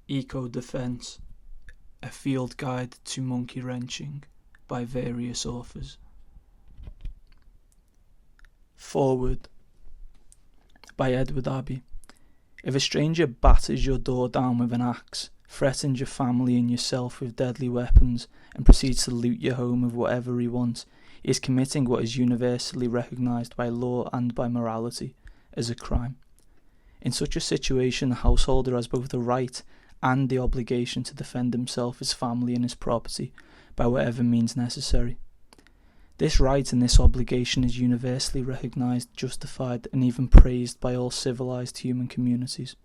Ecodefense A Field Guide to Monkeywrenching by various authors. Forward by Edward Abbey. If a stranger batters your door down with an axe, threatens your family and yourself with deadly weapons, and proceeds to loot your home with whatever he wants, he is committing what is universally recognised by law and by morality as a crime. In such a situation, the householder has both the right and the obligation to defend himself, his family and his property by whatever means necessary. This right and this obligation is universally recognised, justified and even praised by all civilised human communities.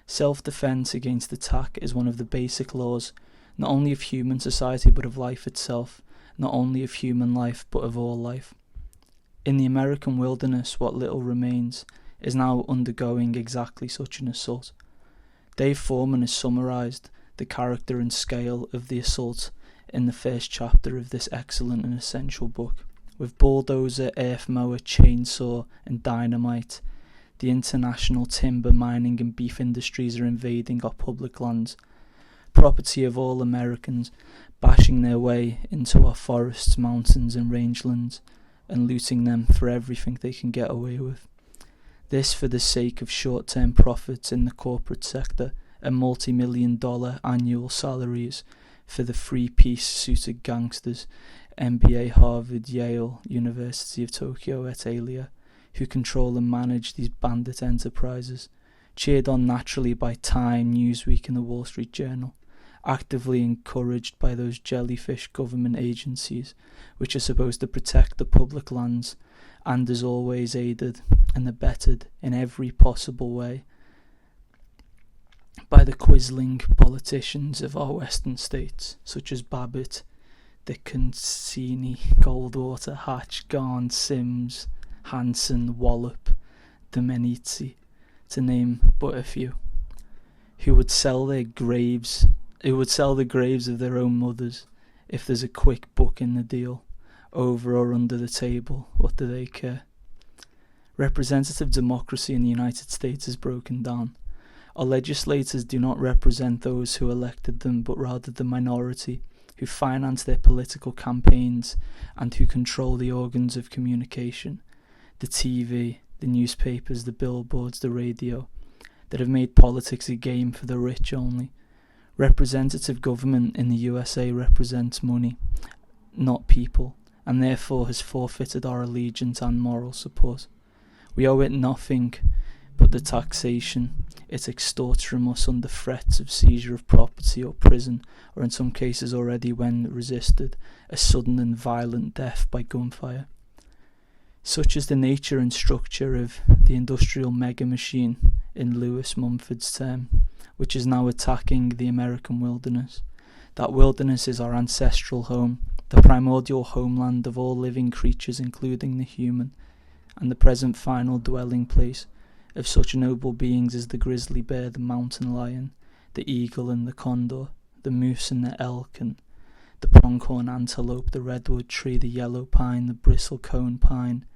Self-defence against attack is one of the basic laws, not only of human society but of life itself, not only of human life but of all life. In the American wilderness, what little remains is now undergoing exactly such an assault. Dave Foreman has summarised the character and scale of the assault in the first chapter of this excellent and essential book. With bulldozer, earth mower, chainsaw and dynamite, the international timber, mining and beef industries are invading our public lands, property of all Americans, bashing their way into our forests, mountains and rangelands, and looting them for everything they can get away with. This for the sake of short-term profits in the corporate sector and multi-million-dollar annual salaries for the three-piece suited gangsters, MBA, Harvard, Yale, University of Tokyo, et al., who control and manage these bandit enterprises, cheered on naturally by Time, Newsweek and the Wall Street Journal, actively encouraged by those jellyfish government agencies which are supposed to protect the public lands, and as always aided and abetted in every possible way by the quizzling politicians of our western states, such as Babbitt, Dickinsini, Goldwater, Hatch, Garn, Sims, Hanson, Wallop, Domenici, to name but a few, who would sell the graves of their own mothers if there's a quick buck in the deal. Over or under the table, what do they care? Representative democracy in the United States is broken down. Our legislators do not represent those who elected them, but rather the minority who finance their political campaigns and who control the organs of communication, the TV, the newspapers, the billboards, the radio, that have made politics a game for the rich only. Representative government in the USA represents money, not people, and therefore has forfeited our allegiance and moral support. We owe it nothing but the taxation it extorts from us under threats of seizure of property or prison, or in some cases already, when resisted, a sudden and violent death by gunfire. Such is the nature and structure of the industrial mega-machine, in Lewis Mumford's term, which is now attacking the American wilderness. That wilderness is our ancestral home, the primordial homeland of all living creatures including the human, and the present final dwelling place of such noble beings as the grizzly bear, the mountain lion, the eagle and the condor, the moose and the elk, and the pronghorn antelope, the redwood tree, the yellow pine, the bristlecone pine,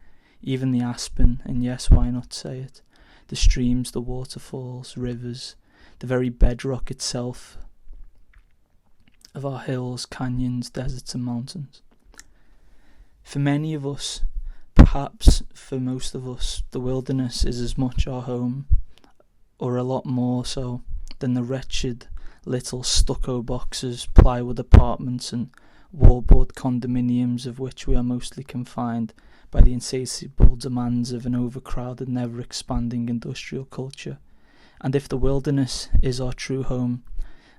even the aspen, and yes, why not say it, the streams, the waterfalls, rivers, the very bedrock itself of our hills, canyons, deserts and mountains. For many of us, perhaps for most of us, the wilderness is as much our home, or a lot more so, than the wretched little stucco boxes, plywood apartments and wallboard condominiums of which we are mostly confined by the insatiable demands of an overcrowded, never-expanding industrial culture. And if the wilderness is our true home,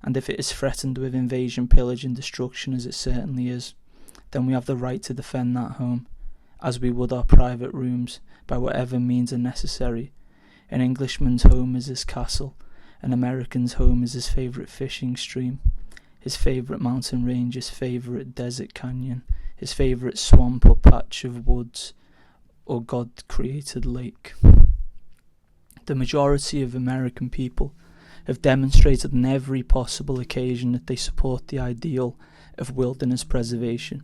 and if it is threatened with invasion, pillage and destruction, as it certainly is, then we have the right to defend that home, as we would our private rooms, by whatever means are necessary. An Englishman's home is his castle, an American's home is his favourite fishing stream, his favourite mountain range, his favourite desert canyon, his favourite swamp or patch of woods, or God-created lake. The majority of American people have demonstrated on every possible occasion that they support the ideal of wilderness preservation.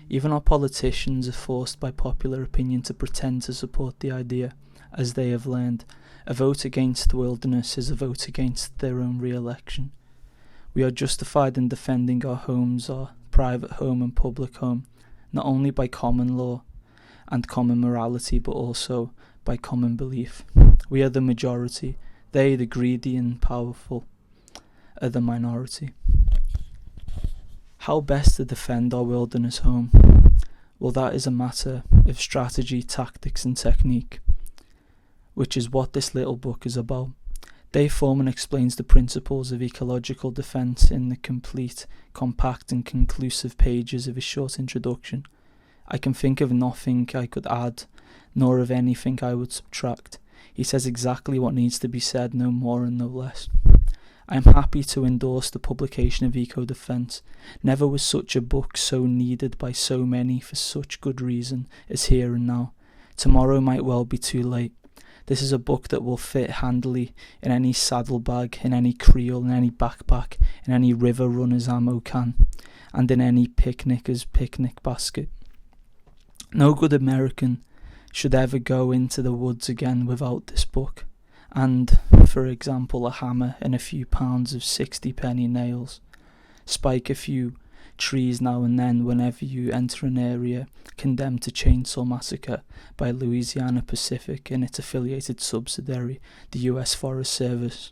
Even our politicians are forced by popular opinion to pretend to support the idea, as they have learned. A vote against the wilderness is a vote against their own re-election. We are justified in defending our homes, our private home and public home, not only by common law and common morality, but also by common belief. We are the majority. They, the greedy and powerful, are the minority. How best to defend our wilderness home? Well, that is a matter of strategy, tactics and technique, which is what this little book is about. Dave Foreman explains the principles of ecological defence in the complete, compact and conclusive pages of his short introduction. I can think of nothing I could add, nor of anything I would subtract. He says exactly what needs to be said, no more and no less. I am happy to endorse the publication of Ecodefense. Never was such a book so needed by so many for such good reason as here and now. Tomorrow might well be too late. This is a book that will fit handily in any saddlebag, in any creel, in any backpack, in any river runner's ammo can, and in any picnicker's picnic basket. No good American should ever go into the woods again without this book, and, for example, a hammer and a few pounds of 60-penny nails. Spike a few trees now and then whenever you enter an area condemned to chainsaw massacre by Louisiana Pacific and its affiliated subsidiary, the US Forest Service.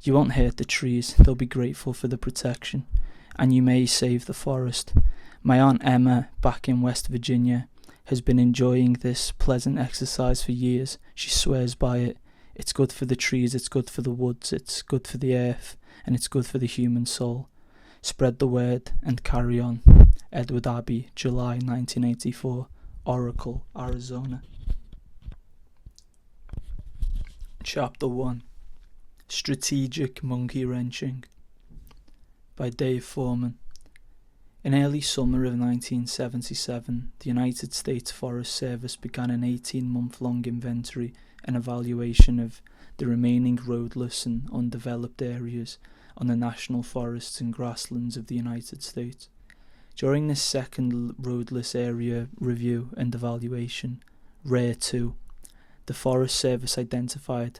You won't hurt the trees, they'll be grateful for the protection, and you may save the forest. My Aunt Emma, back in West Virginia, has been enjoying this pleasant exercise for years. She swears by it. It's good for the trees, it's good for the woods, it's good for the earth, and it's good for the human soul. Spread the word and carry on. Edward Abbey, July 1984, Oracle, Arizona. Chapter 1. Strategic Monkeywrenching by Dave Foreman. In early summer of 1977, the United States Forest Service began an 18-month-long inventory and evaluation of the remaining roadless and undeveloped areas on the national forests and grasslands of the United States. During this second roadless area review and evaluation, Rare 2, the Forest Service identified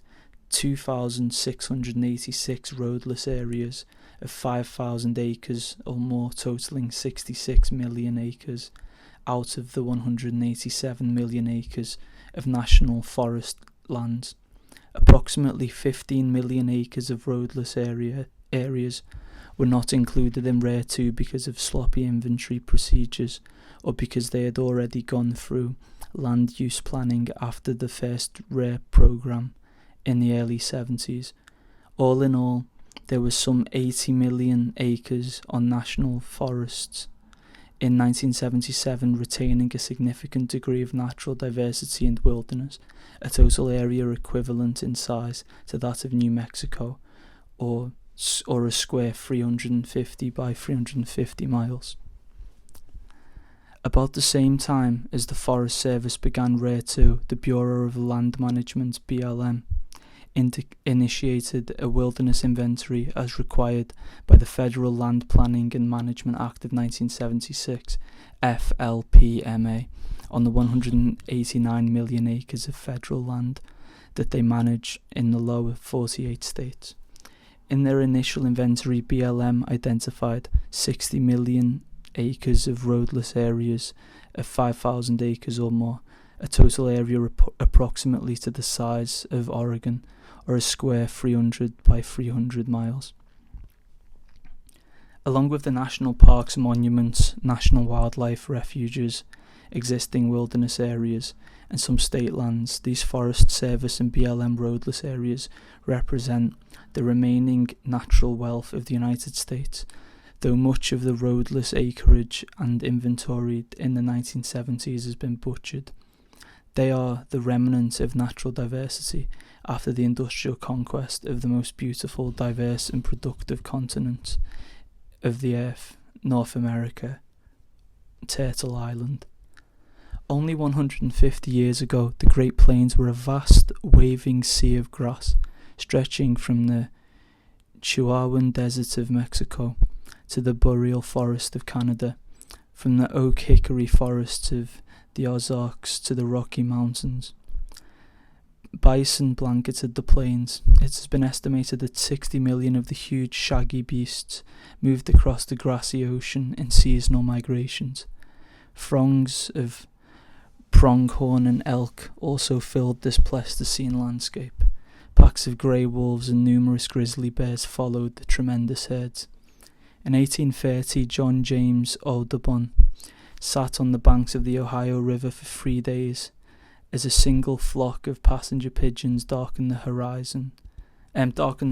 2,686 roadless areas of 5,000 acres or more, totaling 66 million acres out of the 187 million acres of national forest lands. Approximately 15 million acres of roadless areas were not included in Rare 2 because of sloppy inventory procedures or because they had already gone through land use planning after the first Rare program in the early 70s. All in all, there was some 80 million acres on national forests in 1977 retaining a significant degree of natural diversity and wilderness, a total area equivalent in size to that of New Mexico, or a square 350 by 350 miles. About the same time as the Forest Service began Rare 2, the Bureau of Land Management, BLM, initiated a wilderness inventory as required by the Federal Land Planning and Management Act of 1976, FLPMA, on the 189 million acres of federal land that they manage in the lower 48 states. In their initial inventory, BLM identified 60 million acres of roadless areas of 5,000 acres or more, a total area approximately to the size of Oregon, or a square 300 by 300 miles. Along with the national parks, monuments, national wildlife refuges, existing wilderness areas, and some state lands, these Forest Service and BLM roadless areas represent the remaining natural wealth of the United States, though much of the roadless acreage and inventoried in the 1970s has been butchered. They are the remnant of natural diversity after the industrial conquest of the most beautiful, diverse and productive continent of the earth, North America, Turtle Island. Only 150 years ago, the Great Plains were a vast, waving sea of grass, stretching from the Chihuahuan Desert of Mexico to the boreal forest of Canada, from the oak hickory forests of the Ozarks to the Rocky Mountains. Bison blanketed the plains. It has been estimated that 60 million of the huge shaggy beasts moved across the grassy ocean in seasonal migrations. Throngs of pronghorn and elk also filled this Pleistocene landscape. Packs of grey wolves and numerous grizzly bears followed the tremendous herds. In 1830, John James Audubon sat on the banks of the Ohio River for 3 days as a single flock of passenger pigeons darkened the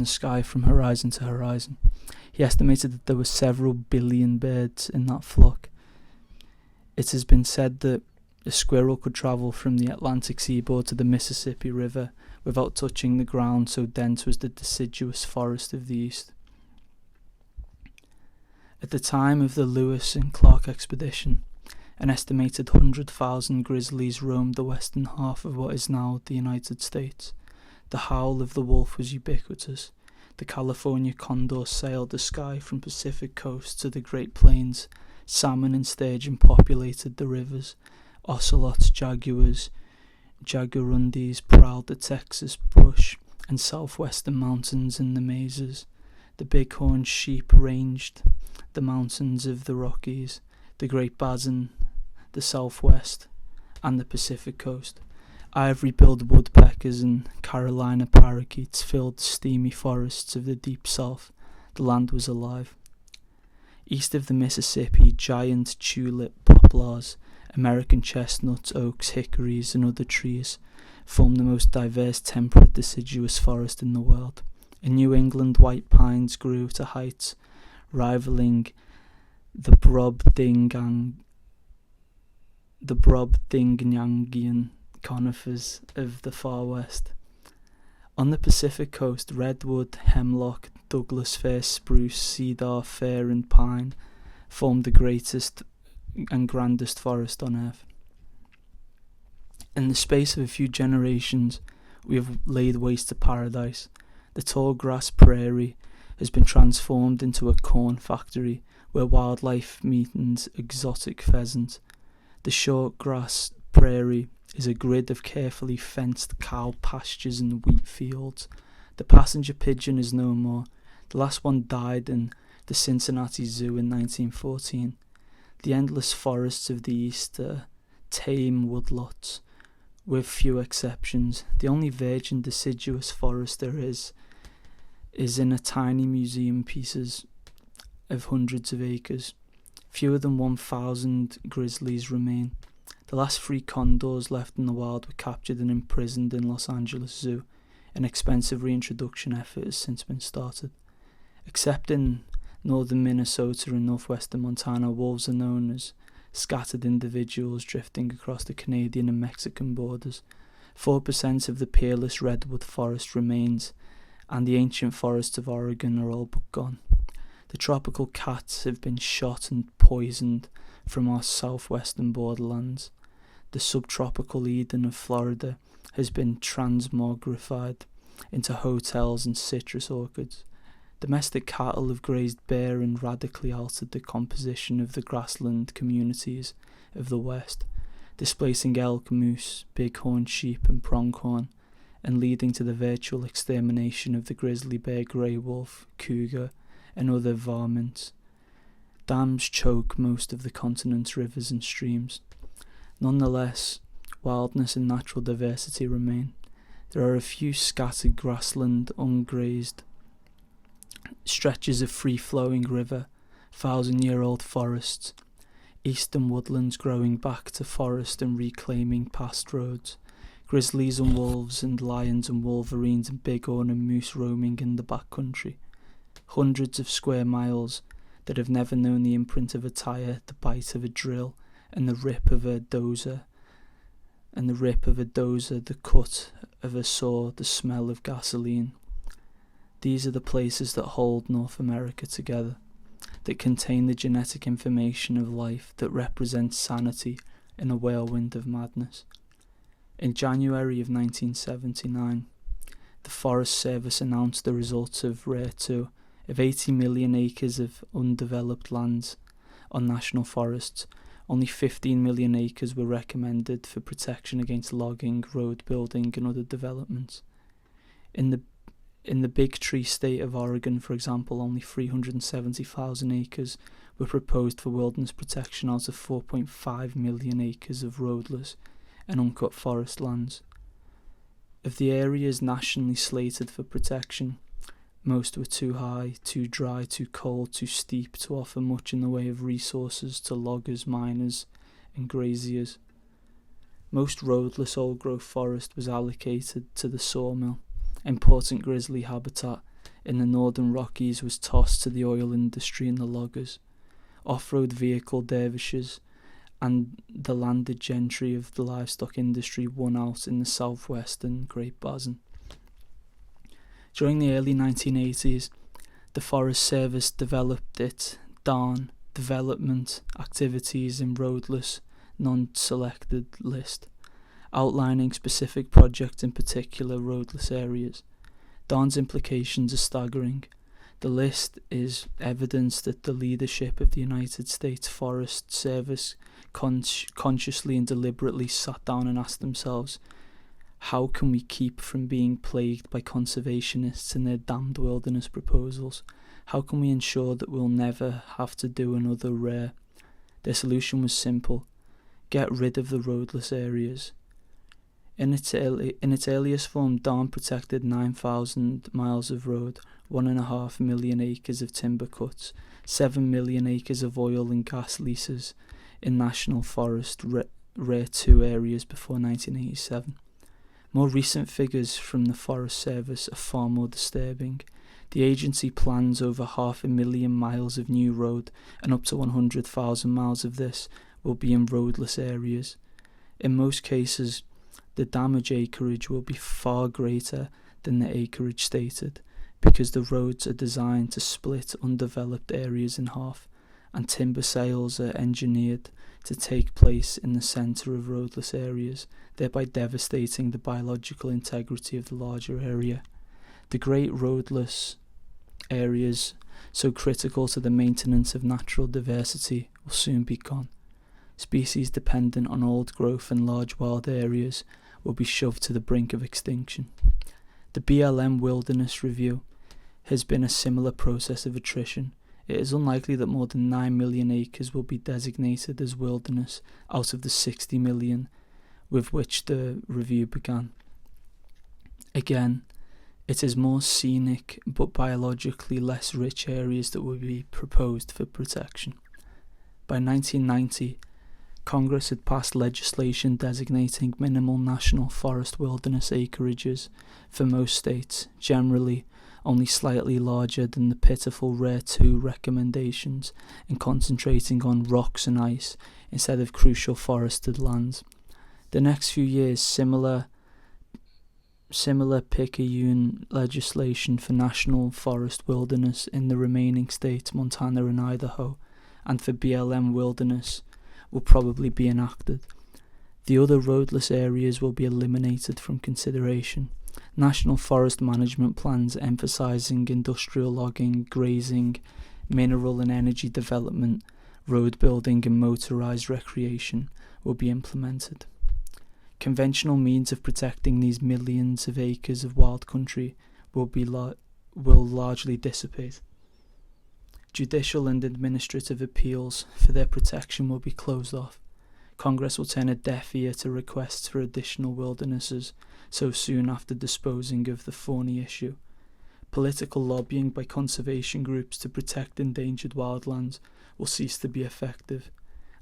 sky from horizon to horizon. He estimated that there were several billion birds in that flock. It has been said that a squirrel could travel from the Atlantic seaboard to the Mississippi River without touching the ground, so dense was the deciduous forest of the east. At the time of the Lewis and Clark expedition, an estimated 100,000 grizzlies roamed the western half of what is now the United States. The howl of the wolf was ubiquitous. The California condor sailed the sky from Pacific coast to the Great Plains. Salmon and sturgeon populated the rivers. Ocelots, jaguars, jaguarundis prowled the Texas brush and southwestern mountains and the mesas. The bighorn sheep ranged the mountains of the Rockies, the Great Basin, the southwest, and the Pacific coast. Ivory-billed woodpeckers and Carolina parakeets filled the steamy forests of the deep south. The land was alive. East of the Mississippi, giant tulip poplars, American chestnuts, oaks, hickories, and other trees form the most diverse temperate deciduous forest in the world. In New England, white pines grew to heights rivaling the Brobdingnagian conifers of the far west. On the Pacific coast, redwood, hemlock, Douglas fir, spruce, cedar, fir, and pine formed the greatest and grandest forest on earth. In the space of a few generations, we have laid waste to paradise. The tall grass prairie has been transformed into a corn factory where wildlife meets exotic pheasant. The short grass prairie is a grid of carefully fenced cow pastures and wheat fields. The passenger pigeon is no more. The last one died in the Cincinnati Zoo in 1914. The endless forests of the east are tame woodlots, with few exceptions. The only virgin deciduous forest there is in a tiny museum pieces of hundreds of acres. Fewer than 1,000 grizzlies remain. The last 3 condors left in the wild were captured and imprisoned in Los Angeles Zoo. An expensive reintroduction effort has since been started. Except in northern Minnesota and northwestern Montana, wolves are known as scattered individuals drifting across the Canadian and Mexican borders. 4% of the peerless redwood forest remains, and the ancient forests of Oregon are all but gone. The tropical cats have been shot and poisoned from our southwestern borderlands. The subtropical Eden of Florida has been transmogrified into hotels and citrus orchards. Domestic cattle have grazed bare and radically altered the composition of the grassland communities of the West, displacing elk, moose, bighorn sheep, and pronghorn, and leading to the virtual extermination of the grizzly bear, grey wolf, cougar, and other varmints. Dams choke most of the continent's rivers and streams. Nonetheless, wildness and natural diversity remain. There are a few scattered grassland, ungrazed stretches of free-flowing river, 1,000-year-old forests, eastern woodlands growing back to forest and reclaiming past roads, grizzlies and wolves and lions and wolverines and bighorn and moose roaming in the backcountry, hundreds of square miles that have never known the imprint of a tire, the bite of a drill, and the rip of a dozer, the cut of a saw, the smell of gasoline. These are the places that hold North America together, that contain the genetic information of life, that represent sanity in a whirlwind of madness. In January of 1979, the Forest Service announced the results of RARE 2 of 80 million acres of undeveloped lands on national forests, only 15 million acres were recommended for protection against logging, road building and other developments. In the Big Tree state of Oregon, for example, only 370,000 acres were proposed for wilderness protection out of 4.5 million acres of roadless and uncut forest lands. Of the areas nationally slated for protection, most were too high, too dry, too cold, too steep to offer much in the way of resources to loggers, miners and graziers. Most roadless old-growth forest was allocated to the sawmill. Important grizzly habitat in the northern Rockies was tossed to the oil industry and the loggers. Off-road vehicle dervishes and the landed gentry of the livestock industry won out in the southwestern Great Basin. During the early 1980s, the Forest Service developed its DARN Development Activities in Roadless Non-Selected list, outlining specific projects in particular roadless areas. DARN's implications are staggering. The list is evidence that the leadership of the United States Forest Service consciously and deliberately sat down and asked themselves, how can we keep from being plagued by conservationists and their damned wilderness proposals? How can we ensure that we'll never have to do another rare? Their solution was simple: get rid of the roadless areas. In its earliest form, DARN protected 9,000 miles of road, 1.5 million acres of timber cuts, 7 million acres of oil and gas leases in National Forest Rare 2 areas before 1987. More recent figures from the Forest Service are far more disturbing. The agency plans over 500,000 miles of new road, and up to 100,000 miles of this will be in roadless areas. In most cases, the damage acreage will be far greater than the acreage stated, because the roads are designed to split undeveloped areas in half, and timber sales are engineered to take place in the centre of roadless areas, thereby devastating the biological integrity of the larger area. The great roadless areas, so critical to the maintenance of natural diversity, will soon be gone. Species dependent on old growth and large wild areas will be shoved to the brink of extinction. The BLM Wilderness Review has been a similar process of attrition. It is unlikely that more than 9 million acres will be designated as wilderness out of the 60 million with which the review began. Again, it is more scenic but biologically less rich areas that will be proposed for protection. By 1990, Congress had passed legislation designating minimal national forest wilderness acreages for most states, generally only slightly larger than the pitiful Rare 2 recommendations, and concentrating on rocks and ice instead of crucial forested lands. The next few years, similar picayune legislation for national forest wilderness in the remaining states, Montana and Idaho, and for BLM wilderness will probably be enacted. The other roadless areas will be eliminated from consideration. National forest management plans emphasizing industrial logging, grazing, mineral and energy development, road building and motorized recreation will be implemented. Conventional means of protecting these millions of acres of wild country will largely dissipate. Judicial and administrative appeals for their protection will be closed off. Congress will turn a deaf ear to requests for additional wildernesses so soon after disposing of the thorny issue. Political lobbying by conservation groups to protect endangered wildlands will cease to be effective,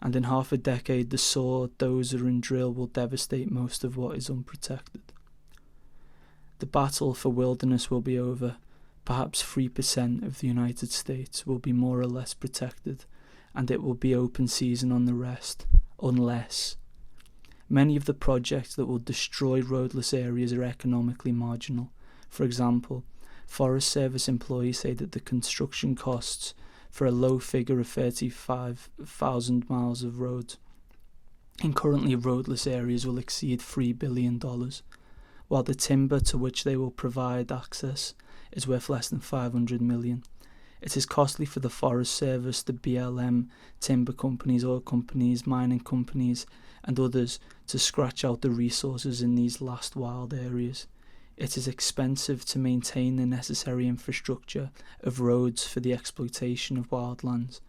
and in half a decade the saw, dozer and drill will devastate most of what is unprotected. The battle for wilderness will be over. Perhaps 3% of the United States will be more or less protected, and it will be open season on the rest, unless many of the projects that will destroy roadless areas are economically marginal. For example, Forest Service employees say that the construction costs for a low figure of 35,000 miles of roads in currently roadless areas will exceed $3 billion, while the timber to which they will provide access is worth less than $500 million. It is costly for the Forest Service, the BLM, timber companies, oil companies, mining companies, and others to scratch out the resources in these last wild areas. It is expensive to maintain the necessary infrastructure of roads for the exploitation of wildlands.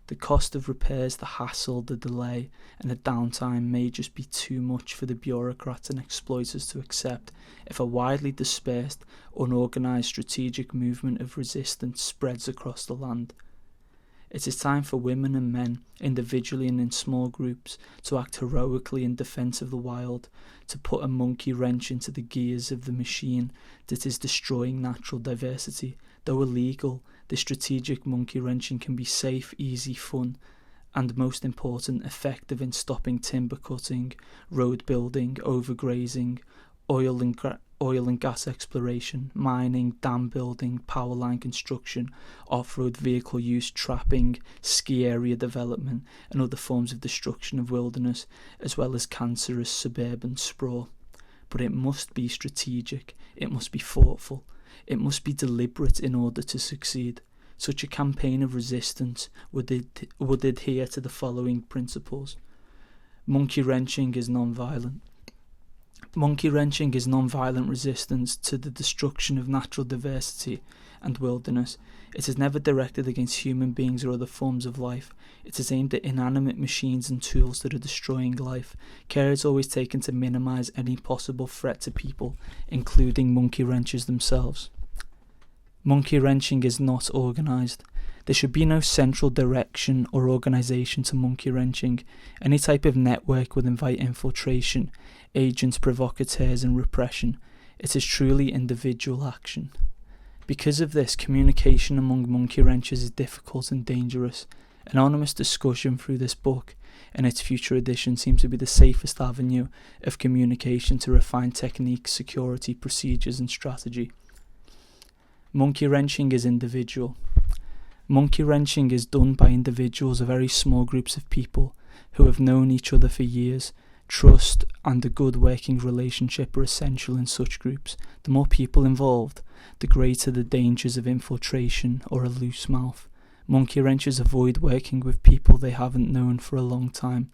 The cost of repairs, the hassle, the delay, and the downtime may just be too much for the bureaucrats and exploiters to accept if a widely dispersed, unorganised strategic movement of resistance spreads across the land. It is time for women and men, individually and in small groups, to act heroically in defence of the wild, to put a monkey wrench into the gears of the machine that is destroying natural diversity. Though illegal, this strategic monkey wrenching can be safe, easy, fun, and most important, effective in stopping timber cutting, road building, overgrazing, oil and gas exploration, mining, dam building, power line construction, off-road vehicle use, trapping, ski area development, and other forms of destruction of wilderness, as well as cancerous suburban sprawl. But it must be strategic, it must be thoughtful, it must be deliberate in order to succeed. Such a campaign of resistance would adhere to the following principles. Monkey wrenching is non-violent. Monkey wrenching is non-violent resistance to the destruction of natural diversity and wilderness. It is never directed against human beings or other forms of life. It is aimed at inanimate machines and tools that are destroying life. Care is always taken to minimise any possible threat to people, including monkey wrenchers themselves. Monkey wrenching is not organised. There should be no central direction or organisation to monkey wrenching. Any type of network would invite infiltration, agents, provocateurs and repression. It is truly individual action. Because of this, communication among monkey wrenchers is difficult and dangerous. Anonymous discussion through this book and its future edition seems to be the safest avenue of communication to refine techniques, security, procedures and strategy. Monkey wrenching is individual. Monkey wrenching is done by individuals or very small groups of people who have known each other for years. Trust and a good working relationship are essential in such groups. The more people involved, the greater the dangers of infiltration or a loose mouth. Monkey wrenchers avoid working with people they haven't known for a long time,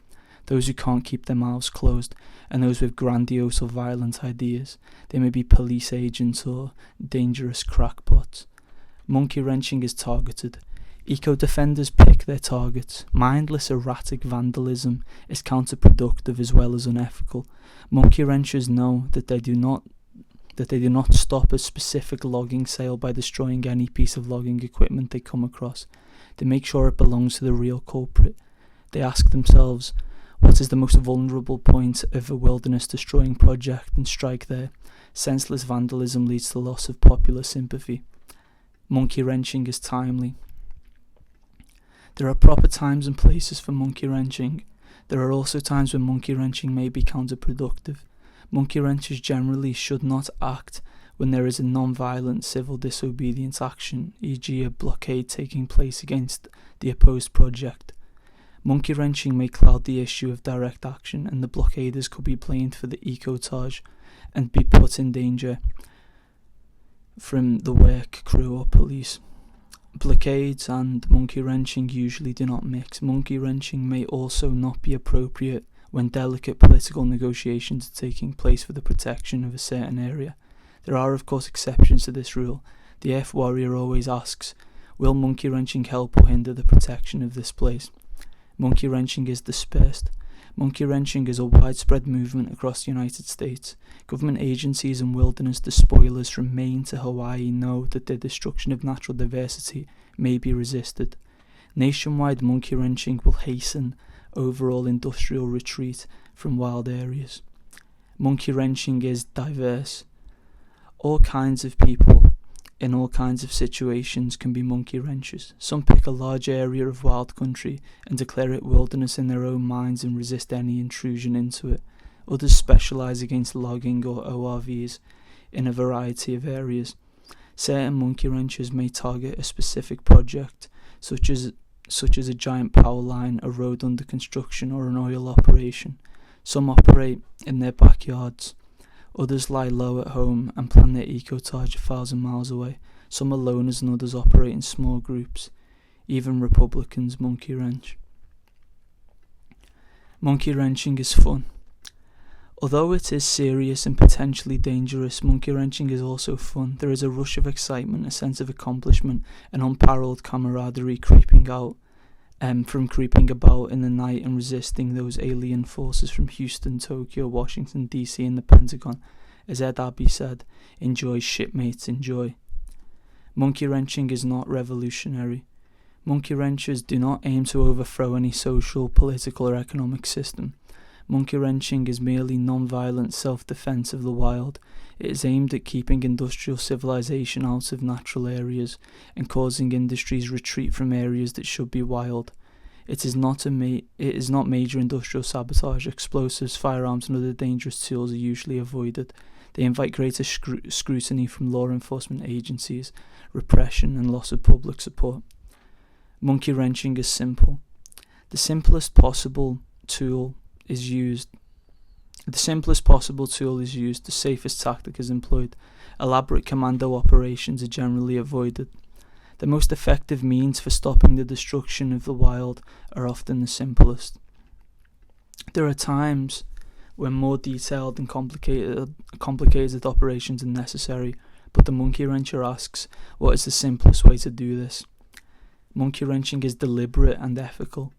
those who can't keep their mouths closed, and those with grandiose or violent ideas. They may be police agents or dangerous crackpots. Monkey wrenching is targeted. Eco-defenders pick their targets. Mindless, erratic vandalism is counterproductive as well as unethical. Monkey wrenchers know that they do not stop a specific logging sale by destroying any piece of logging equipment they come across. They make sure it belongs to the real culprit. They ask themselves, what is the most vulnerable point of a wilderness destroying project, and strike there. Senseless vandalism leads to loss of popular sympathy. Monkey wrenching is timely. There are proper times and places for monkey wrenching. There are also times when monkey wrenching may be counterproductive. Monkey wrenchers generally should not act when there is a non-violent civil disobedience action, e.g. a blockade taking place against the opposed project. Monkey wrenching may cloud the issue of direct action, and the blockaders could be blamed for the ecotage and be put in danger from the work crew or police. Blockades and monkey wrenching usually do not mix. Monkey wrenching may also not be appropriate when delicate political negotiations are taking place for the protection of a certain area. There are of course exceptions to this rule. The Earth Warrior always asks, will monkey wrenching help or hinder the protection of this place? Monkey wrenching is dispersed. Monkey wrenching is a widespread movement across the United States. Government agencies and wilderness despoilers from Maine to Hawaii know that the destruction of natural diversity may be resisted. Nationwide monkey wrenching will hasten overall industrial retreat from wild areas. Monkey wrenching is diverse. All kinds of people in all kinds of situations can be monkey wrenchers. Some pick a large area of wild country and declare it wilderness in their own minds and resist any intrusion into it. Others specialise against logging or ORVs in a variety of areas. Certain monkey wrenchers may target a specific project, such as a giant power line, a road under construction, or an oil operation. Some operate in their backyards. Others lie low at home and plan their ecotage 1,000 miles away. Some are loners and others operate in small groups. Even Republicans monkey wrench. Monkey wrenching is fun. Although it is serious and potentially dangerous, monkey wrenching is also fun. There is a rush of excitement, a sense of accomplishment, an unparalleled camaraderie creeping about in the night and resisting those alien forces from Houston, Tokyo, Washington, DC and the Pentagon. As Ed Abbey said, enjoy shipmates, enjoy. Monkey wrenching is not revolutionary. Monkey wrenchers do not aim to overthrow any social, political or economic system. Monkey wrenching is merely non-violent self-defense of the wild. It is aimed at keeping industrial civilization out of natural areas and causing industries retreat from areas that should be wild. It is not major industrial sabotage. Explosives, firearms and other dangerous tools are usually avoided. They invite greater scrutiny from law enforcement agencies, repression and loss of public support. Monkey wrenching is simple. The simplest possible tool is used. The safest tactic is employed. Elaborate commando operations are generally avoided. The most effective means for stopping the destruction of the wild are often the simplest. There are times when more detailed and complicated operations are necessary, but the monkey wrencher asks, what is the simplest way to do this? Monkey wrenching is deliberate and ethical.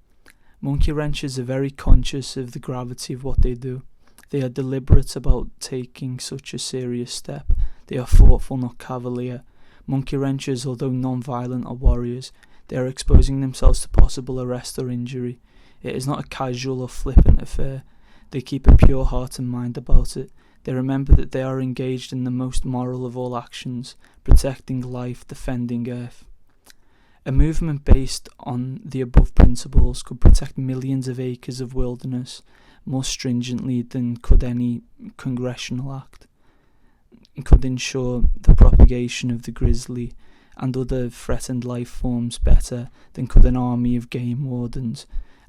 Monkey wrenchers are very conscious of the gravity of what they do. They are deliberate about taking such a serious step. They are thoughtful, not cavalier. Monkey wrenchers, although non-violent, are warriors. They are exposing themselves to possible arrest or injury. It is not a casual or flippant affair. They keep a pure heart and mind about it. They remember that they are engaged in the most moral of all actions, protecting life, defending Earth. A movement based on the above principles could protect millions of acres of wilderness more stringently than could any congressional act. It could ensure the propagation of the grizzly and other threatened life forms better than could an army of game wardens,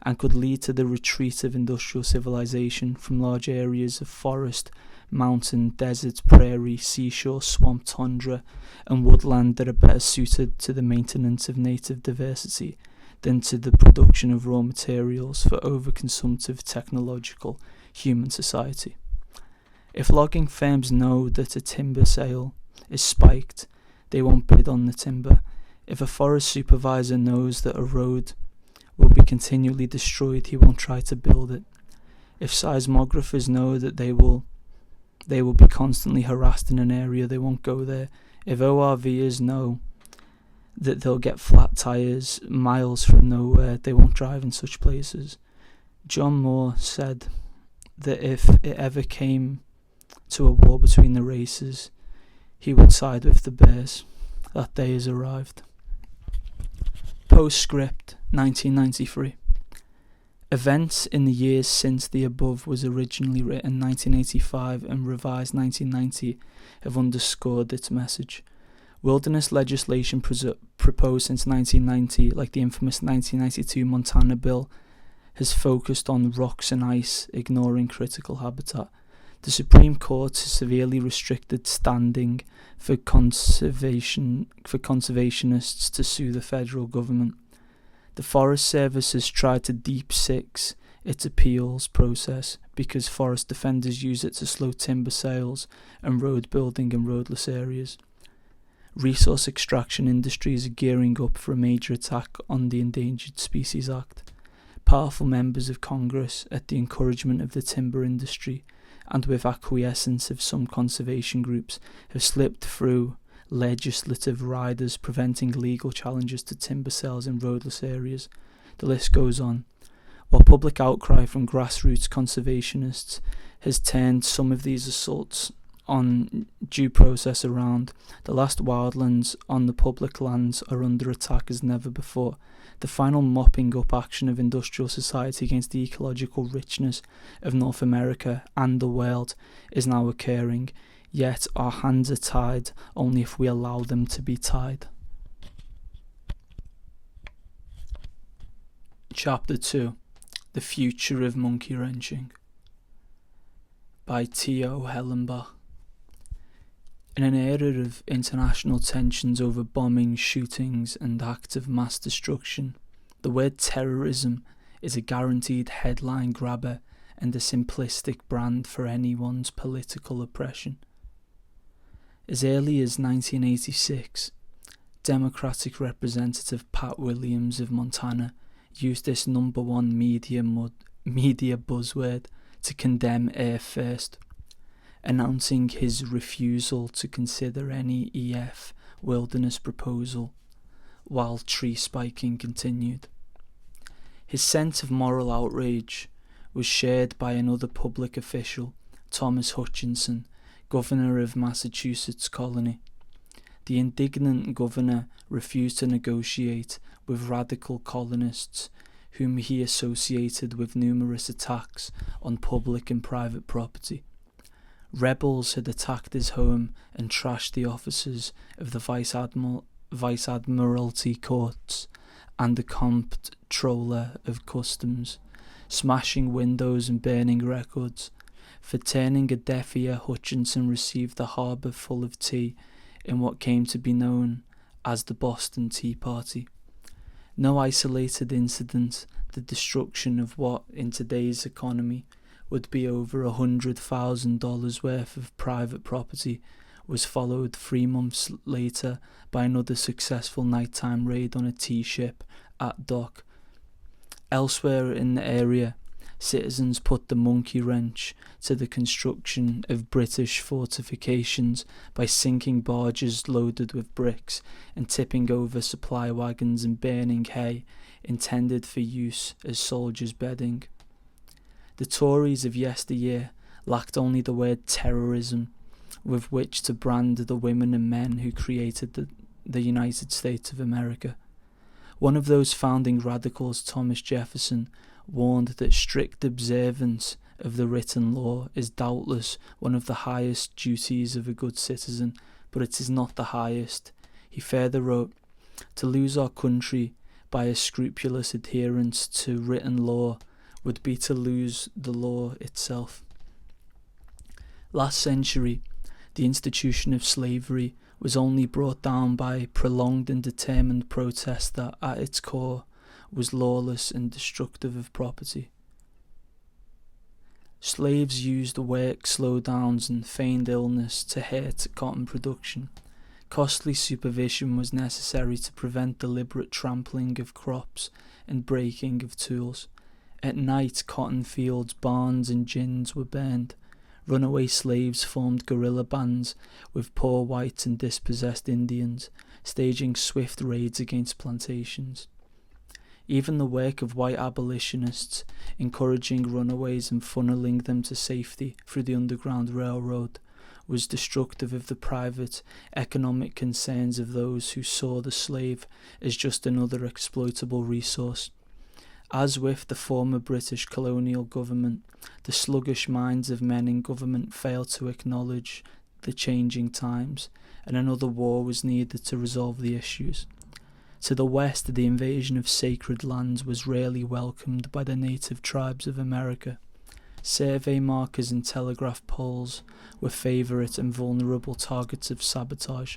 and could lead to the retreat of industrial civilization from large areas of forest, mountain, desert, prairie, seashore, swamp, tundra, and woodland that are better suited to the maintenance of native diversity than to the production of raw materials for overconsumptive technological human society. If logging firms know that a timber sale is spiked, they won't bid on the timber. If a forest supervisor knows that a road will be continually destroyed, he won't try to build it. If seismographers know that they will be constantly harassed in an area, they won't go there. If ORVers know that they'll get flat tires miles from nowhere, they won't drive in such places. John Moore said that if it ever came to a war between the races, he would side with the bears. That day has arrived. Postscript 1993. Events in the years since the above was originally written 1985 and revised 1990 have underscored its message. Wilderness legislation proposed since 1990, like the infamous 1992 Montana Bill, has focused on rocks and ice, ignoring critical habitat. The Supreme Court has severely restricted standing for conservationists to sue the federal government. The Forest Service has tried to deep six its appeals process because forest defenders use it to slow timber sales and road building in roadless areas. Resource extraction industries are gearing up for a major attack on the Endangered Species Act. Powerful members of Congress, at the encouragement of the timber industry and with acquiescence of some conservation groups, have slipped through legislative riders preventing legal challenges to timber sales in roadless areas. The list goes on. While public outcry from grassroots conservationists has turned some of these assaults on due process around, the last wildlands on the public lands are under attack as never before. The final mopping up action of industrial society against the ecological richness of North America and the world is now occurring, yet our hands are tied only if we allow them to be tied. Chapter 2. The Future of Monkeywrenching by T.O. Hellenbach. In an era of international tensions over bombings, shootings, and acts of mass destruction, the word terrorism is a guaranteed headline grabber and a simplistic brand for anyone's political oppression. As early as 1986, Democratic Representative Pat Williams of Montana used this number one media buzzword to condemn Air First, announcing his refusal to consider any EF wilderness proposal while tree spiking continued. His sense of moral outrage was shared by another public official, Thomas Hutchinson, governor of Massachusetts colony. The indignant governor refused to negotiate with radical colonists whom he associated with numerous attacks on public and private property. Rebels had attacked his home and trashed the offices of the Vice Admiralty Courts and the Comptroller of Customs, smashing windows and burning records. For turning a deaf ear, Hutchinson received a harbour full of tea in what came to be known as the Boston Tea Party. No isolated incident, the destruction of what in today's economy would be over $100,000 worth of private property, was followed 3 months later by another successful nighttime raid on a tea ship at dock. Elsewhere in the area, citizens put the monkey wrench to the construction of British fortifications by sinking barges loaded with bricks and tipping over supply wagons and burning hay intended for use as soldiers' bedding. The Tories of yesteryear lacked only the word terrorism with which to brand the women and men who created the United States of America. One of those founding radicals, Thomas Jefferson, warned that strict observance of the written law is doubtless one of the highest duties of a good citizen, but it is not the highest. He further wrote, "To lose our country by a scrupulous adherence to written law would be to lose the law itself." Last century, the institution of slavery was only brought down by prolonged and determined protest that, at its core, was lawless and destructive of property. Slaves used work slowdowns and feigned illness to hurt cotton production. Costly supervision was necessary to prevent deliberate trampling of crops and breaking of tools. At night, cotton fields, barns and gins were burned. Runaway slaves formed guerrilla bands with poor whites and dispossessed Indians, staging swift raids against plantations. Even the work of white abolitionists, encouraging runaways and funneling them to safety through the Underground Railroad, was destructive of the private economic concerns of those who saw the slave as just another exploitable resource. As with the former British colonial government, the sluggish minds of men in government failed to acknowledge the changing times, and another war was needed to resolve the issues. To the west, the invasion of sacred lands was rarely welcomed by the native tribes of America. Survey markers and telegraph poles were favourite and vulnerable targets of sabotage.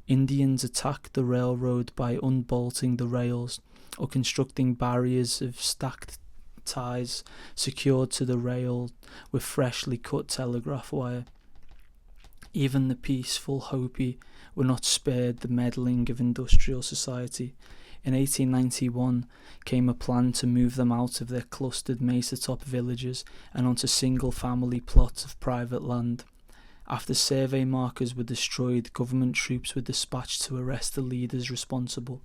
Indians attacked the railroad by unbolting the rails or constructing barriers of stacked ties secured to the rail with freshly cut telegraph wire. Even the peaceful Hopi were not spared the meddling of industrial society. In 1891 came a plan to move them out of their clustered mesa-top villages and onto single-family plots of private land. After survey markers were destroyed, government troops were dispatched to arrest the leaders responsible.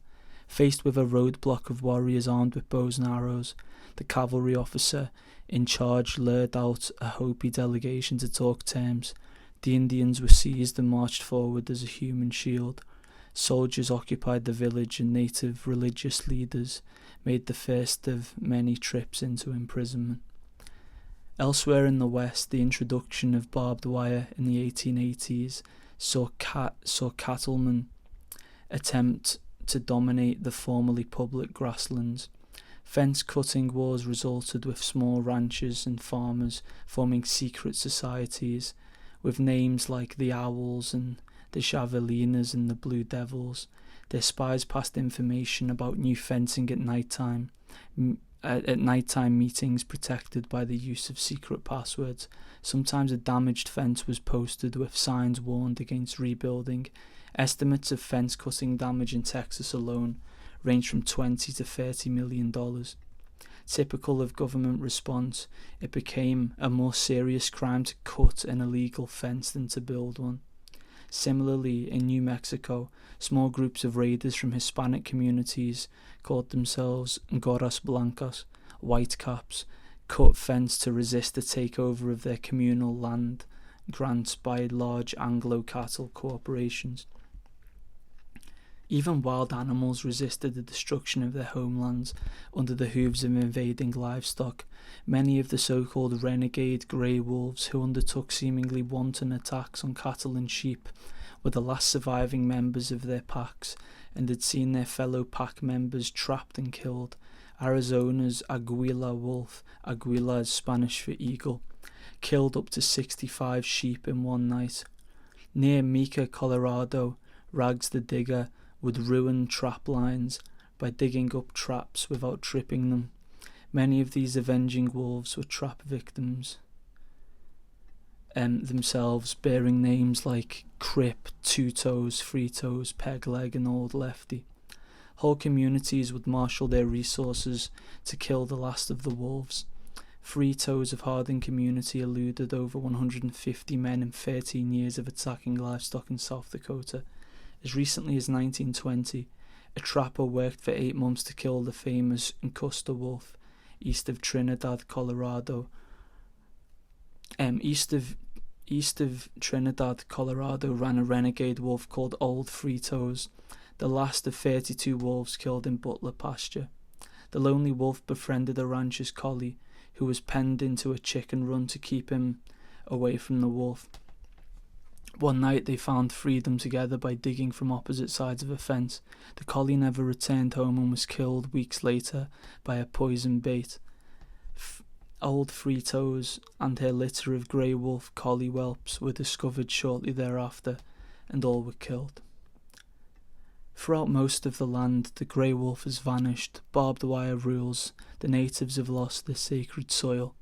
Faced with a roadblock of warriors armed with bows and arrows, the cavalry officer in charge lured out a Hopi delegation to talk terms. The Indians were seized and marched forward as a human shield. Soldiers occupied the village and native religious leaders made the first of many trips into imprisonment. Elsewhere in the West, the introduction of barbed wire in the 1880s saw cattlemen attempt to dominate the formerly public grasslands. Fence-cutting wars resulted with small ranchers and farmers forming secret societies with names like the Owls and the Javelinas and the Blue Devils. Their spies passed information about new fencing at nighttime meetings protected by the use of secret passwords. Sometimes a damaged fence was posted with signs warned against rebuilding. Estimates of fence cutting damage in Texas alone range from $20 to $30 million. Typical of government response, it became a more serious crime to cut an illegal fence than to build one. Similarly, in New Mexico, small groups of raiders from Hispanic communities called themselves Gorras Blancas, Whitecaps, cut fence to resist the takeover of their communal land grants by large Anglo-cattle corporations. Even wild animals resisted the destruction of their homelands under the hooves of invading livestock. Many of the so-called renegade grey wolves who undertook seemingly wanton attacks on cattle and sheep were the last surviving members of their packs and had seen their fellow pack members trapped and killed. Arizona's Aguila wolf, Aguila is Spanish for eagle, killed up to 65 sheep in one night. Near Mica, Colorado, Rags the Digger would ruin trap lines by digging up traps without tripping them. Many of these avenging wolves were trap victims themselves, bearing names like Crip, Two Toes, Three Toes, Peg Leg and Old Lefty. Whole communities would marshal their resources to kill the last of the wolves. Three Toes of Hardin community eluded over 150 men in 13 years of attacking livestock in South Dakota. As recently as 1920, a trapper worked for 8 months to kill the famous Custer wolf east of Trinidad, Colorado. East of Trinidad, Colorado ran a renegade wolf called Old Three Toes, the last of 32 wolves killed in Butler pasture. The lonely wolf befriended a rancher's collie who was penned into a chicken run to keep him away from the wolf. One night they found freedom together by digging from opposite sides of a fence. The collie never returned home and was killed weeks later by a poison bait. Old Three Toes and her litter of grey wolf collie whelps were discovered shortly thereafter, and all were killed. Throughout most of the land, the grey wolf has vanished. Barbed wire rules, the natives have lost their sacred soil,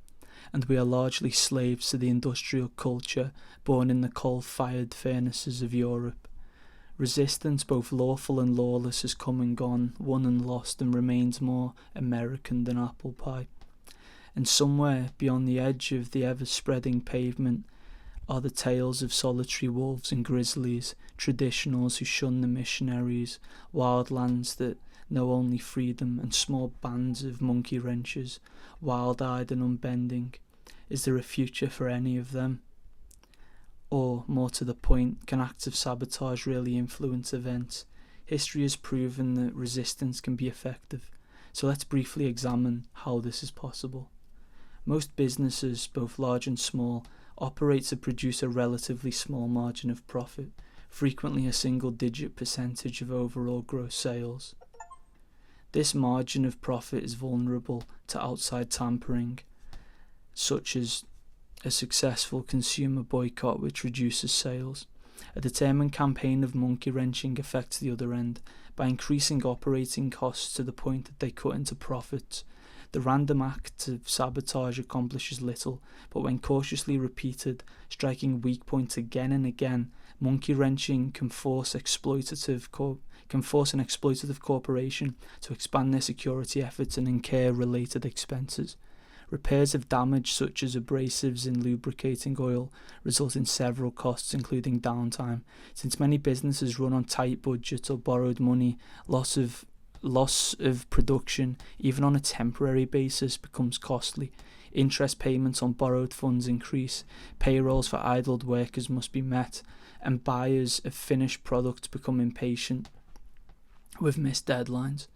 and we are largely slaves to the industrial culture born in the coal-fired furnaces of Europe. Resistance, both lawful and lawless, has come and gone, won and lost, and remains more American than apple pie. And somewhere beyond the edge of the ever-spreading pavement are the tales of solitary wolves and grizzlies, traditionals who shun the missionaries, wildlands that know only freedom, and small bands of monkey-wrenchers, wild-eyed and unbending. Is there a future for any of them? Or, more to the point, can acts of sabotage really influence events? History has proven that resistance can be effective, so let's briefly examine how this is possible. Most businesses, both large and small, operate to produce a relatively small margin of profit, frequently a single-digit percentage of overall gross sales. This margin of profit is vulnerable to outside tampering, such as a successful consumer boycott which reduces sales. A determined campaign of monkey-wrenching affects the other end by increasing operating costs to the point that they cut into profits. The random act of sabotage accomplishes little, but when cautiously repeated, striking weak points again and again, monkey-wrenching can force an exploitative corporation to expand their security efforts and incur related expenses. Repairs of damage such as abrasives in lubricating oil result in several costs including downtime. Since many businesses run on tight budgets or borrowed money, loss of production, even on a temporary basis, becomes costly. Interest payments on borrowed funds increase, payrolls for idled workers must be met, and buyers of finished products become impatient with missed deadlines.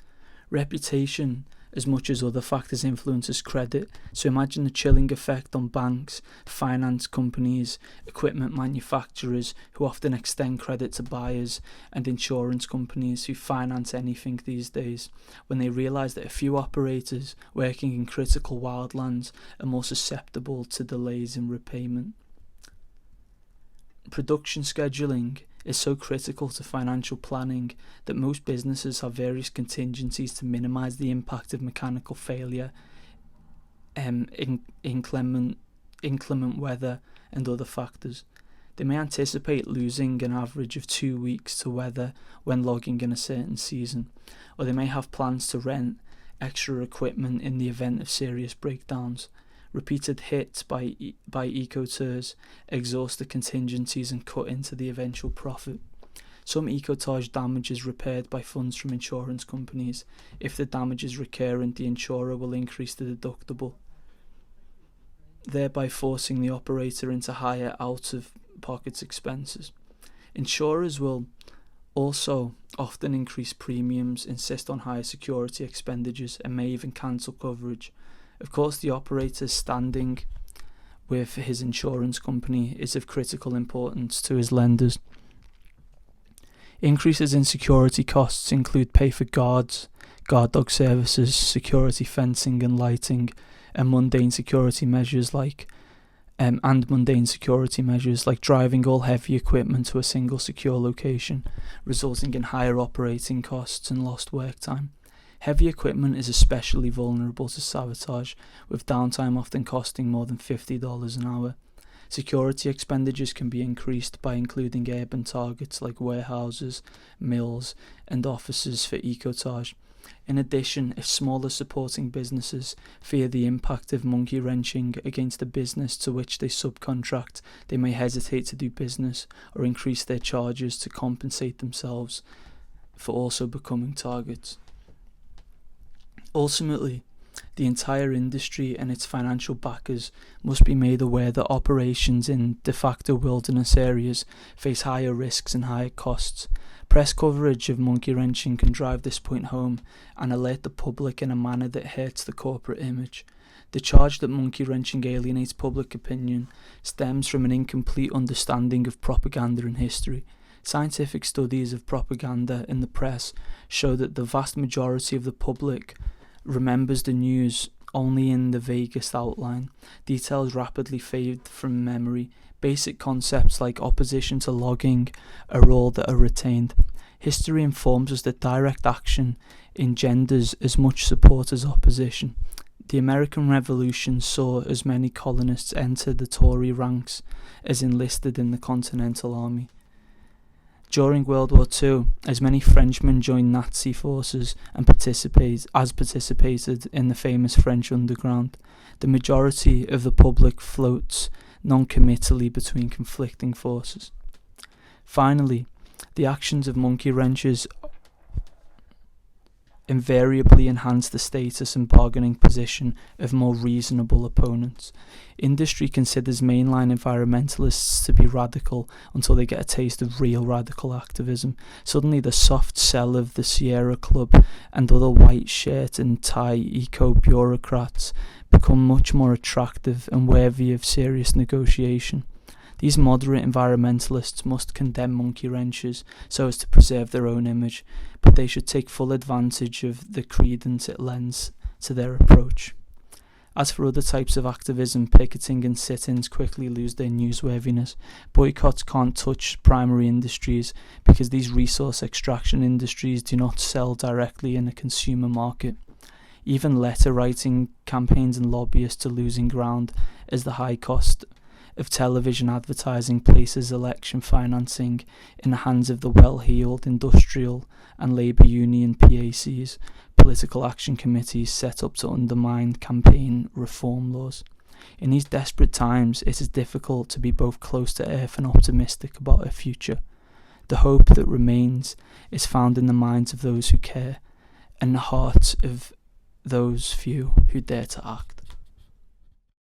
Reputation, as much as other factors, influences credit, so imagine the chilling effect on banks, finance companies, equipment manufacturers who often extend credit to buyers, and insurance companies who finance anything these days, when they realise that a few operators working in critical wildlands are more susceptible to delays in repayment. Production scheduling is so critical to financial planning that most businesses have various contingencies to minimise the impact of mechanical failure, inclement weather and other factors. They may anticipate losing an average of 2 weeks to weather when logging in a certain season, or they may have plans to rent extra equipment in the event of serious breakdowns. Repeated hits by eco-tours exhaust the contingencies and cut into the eventual profit. Some eco-tours damage is repaired by funds from insurance companies. If the damage is recurrent, the insurer will increase the deductible, thereby forcing the operator into higher out-of-pocket expenses. Insurers will also often increase premiums, insist on higher security expenditures, and may even cancel coverage. Of course, the operator's standing with his insurance company is of critical importance to his lenders. Increases in security costs include pay for guards, guard dog services, security fencing and lighting, and mundane security measures like driving all heavy equipment to a single secure location, resulting in higher operating costs and lost work time. Heavy equipment is especially vulnerable to sabotage, with downtime often costing more than $50 an hour. Security expenditures can be increased by including urban targets like warehouses, mills, and offices for ecotage. In addition, if smaller supporting businesses fear the impact of monkey wrenching against the business to which they subcontract, they may hesitate to do business or increase their charges to compensate themselves for also becoming targets. Ultimately, the entire industry and its financial backers must be made aware that operations in de facto wilderness areas face higher risks and higher costs. Press coverage of monkey wrenching can drive this point home and alert the public in a manner that hurts the corporate image. The charge that monkey wrenching alienates public opinion stems from an incomplete understanding of propaganda and history. Scientific studies of propaganda in the press show that the vast majority of the public remembers the news only in the vaguest outline. Details rapidly fade from memory. Basic concepts like opposition to logging are all that are retained. History informs us that direct action engenders as much support as opposition. The American Revolution saw as many colonists enter the Tory ranks as enlisted in the Continental Army. During World War II, as many Frenchmen joined Nazi forces and participated in the famous French underground. The majority of the public floats non-committally between conflicting forces. Finally, the actions of monkey wrenchers invariably enhance the status and bargaining position of more reasonable opponents. Industry considers mainline environmentalists to be radical until they get a taste of real radical activism. Suddenly the soft sell of the Sierra Club and other white shirt and tie eco-bureaucrats become much more attractive and worthy of serious negotiation. These moderate environmentalists must condemn monkey wrenchers so as to preserve their own image, but they should take full advantage of the credence it lends to their approach. As for other types of activism, picketing and sit-ins quickly lose their newsworthiness. Boycotts can't touch primary industries because these resource extraction industries do not sell directly in a consumer market. Even letter-writing campaigns and lobbyists are losing ground as the high cost of television advertising places election financing in the hands of the well-heeled industrial and labour union PACs, political action committees set up to undermine campaign reform laws. In these desperate times, it is difficult to be both close to earth and optimistic about a future. The hope that remains is found in the minds of those who care and the hearts of those few who dare to act.